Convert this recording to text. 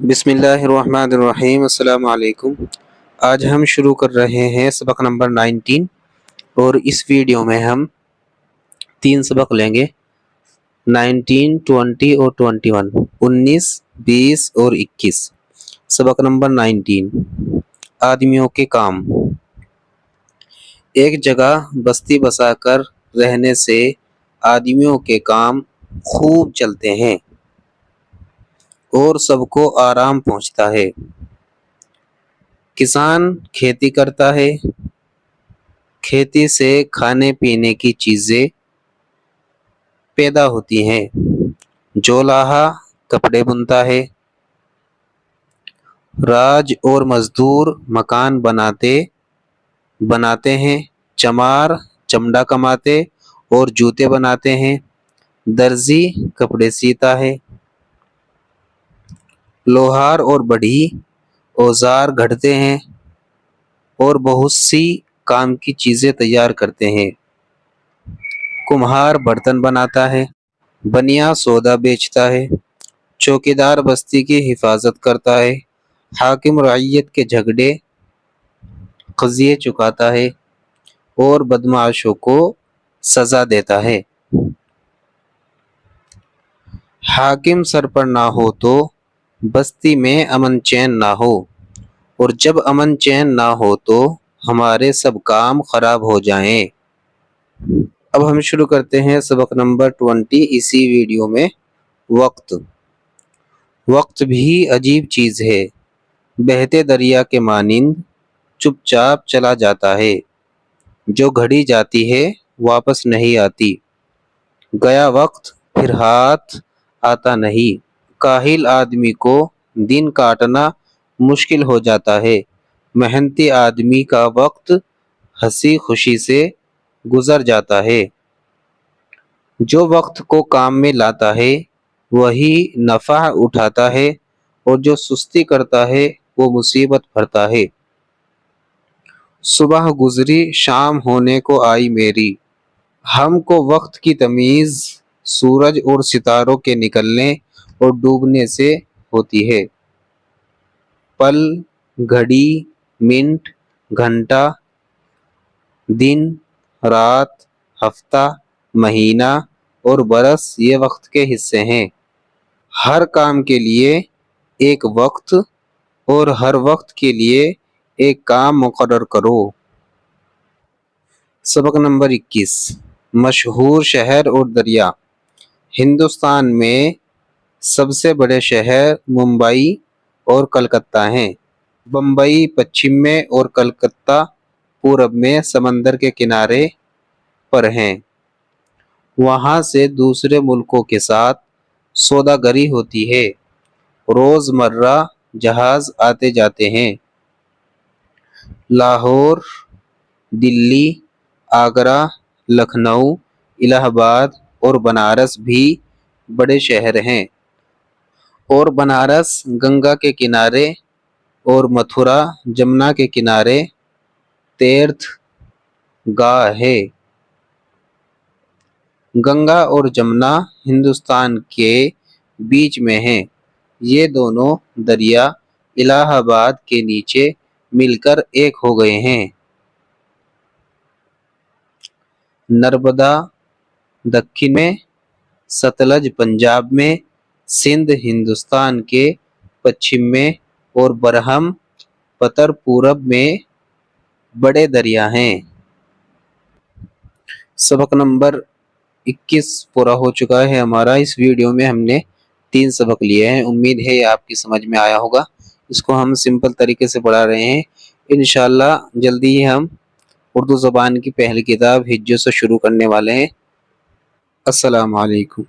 بسم اللہ الرحمن الرحیم۔ السلام علیکم۔ آج ہم شروع کر رہے ہیں سبق نمبر 19، اور اس ویڈیو میں ہم 3 سبق لیں گے، 19، 20 اور 21، 19، 20 اور 21۔ سبق نمبر 19، آدمیوں کے کام۔ ایک جگہ بستی بسا کر رہنے سے آدمیوں کے کام خوب چلتے ہیں اور سب کو آرام پہنچتا ہے۔ کسان کھیتی کرتا ہے، کھیتی سے کھانے پینے کی چیزیں پیدا ہوتی ہیں۔ جولاہا کپڑے بنتا ہے، راج اور مزدور مکان بناتے ہیں، چمار چمڑا کماتے اور جوتے بناتے ہیں، درزی کپڑے سیتا ہے، لوہار اور بڑھئی اوزار گھڑتے ہیں اور بہت سی کام کی چیزیں تیار کرتے ہیں، کمہار برتن بناتا ہے، بنیا سودا بیچتا ہے، چوکیدار بستی کی حفاظت کرتا ہے، حاکم رعیت کے جھگڑے قضیے چکاتا ہے اور بدمعاشوں کو سزا دیتا ہے۔ حاکم سر پر نہ ہو تو بستی میں امن چین نہ ہو، اور جب امن چین نہ ہو تو ہمارے سب کام خراب ہو جائیں۔ اب ہم شروع کرتے ہیں سبق نمبر 20 اسی ویڈیو میں۔ وقت بھی عجیب چیز ہے، بہتے دریا کے مانند چپ چاپ چلا جاتا ہے، جو گھڑی جاتی ہے واپس نہیں آتی، گیا وقت پھر ہاتھ آتا نہیں، کاہل آدمی کو دن کاٹنا مشکل ہو جاتا ہے، محنتی آدمی کا وقت ہنسی خوشی سے گزر جاتا ہے، جو وقت کو کام میں لاتا ہے وہی نفع اٹھاتا ہے، اور جو سستی کرتا ہے وہ مصیبت بھرتا ہے۔ صبح گزری شام ہونے کو آئی میری، ہم کو وقت کی تمیز سورج اور ستاروں کے نکلنے اور ڈوبنے سے ہوتی ہے۔ پل، گھڑی، منٹ، گھنٹہ، دن، رات، ہفتہ، مہینہ اور برس یہ وقت کے حصے ہیں۔ ہر کام کے لیے ایک وقت اور ہر وقت کے لیے ایک کام مقرر کرو۔ سبق نمبر 21، مشہور شہر اور دریا۔ ہندوستان میں سب سے بڑے شہر ممبئی اور کلکتہ ہیں۔ بمبئی پچھم میں اور کلکتہ پورب میں سمندر کے کنارے پر ہیں۔ وہاں سے دوسرے ملکوں کے ساتھ سوداگری ہوتی ہے، روز مرہ جہاز آتے جاتے ہیں۔ لاہور، دلی، آگرہ، لکھنؤ، الہ آباد اور بنارس بھی بڑے شہر ہیں، اور بنارس گنگا کے کنارے اور متھرا جمنا کے کنارے تیرتھ گاہ ہے۔ گنگا اور جمنا ہندوستان کے بیچ میں ہیں، یہ دونوں دریا الہ آباد کے نیچے مل کر ایک ہو گئے ہیں۔ نرمدا دکن میں، ستلج پنجاب میں، سندھ ہندوستان کے پچھم میں اور برہم پتر پورب میں بڑے دریا ہیں۔ سبق نمبر 21 پورا ہو چکا ہے ہمارا۔ اس ویڈیو میں ہم نے 3 سبق لیے ہیں، امید ہے یہ آپ کی سمجھ میں آیا ہوگا۔ اس کو ہم سمپل طریقے سے پڑھا رہے ہیں، انشاءاللہ جلدی ہی ہم اردو زبان کی پہلی کتاب ہجوں سے شروع کرنے والے ہیں۔ السلام علیکم۔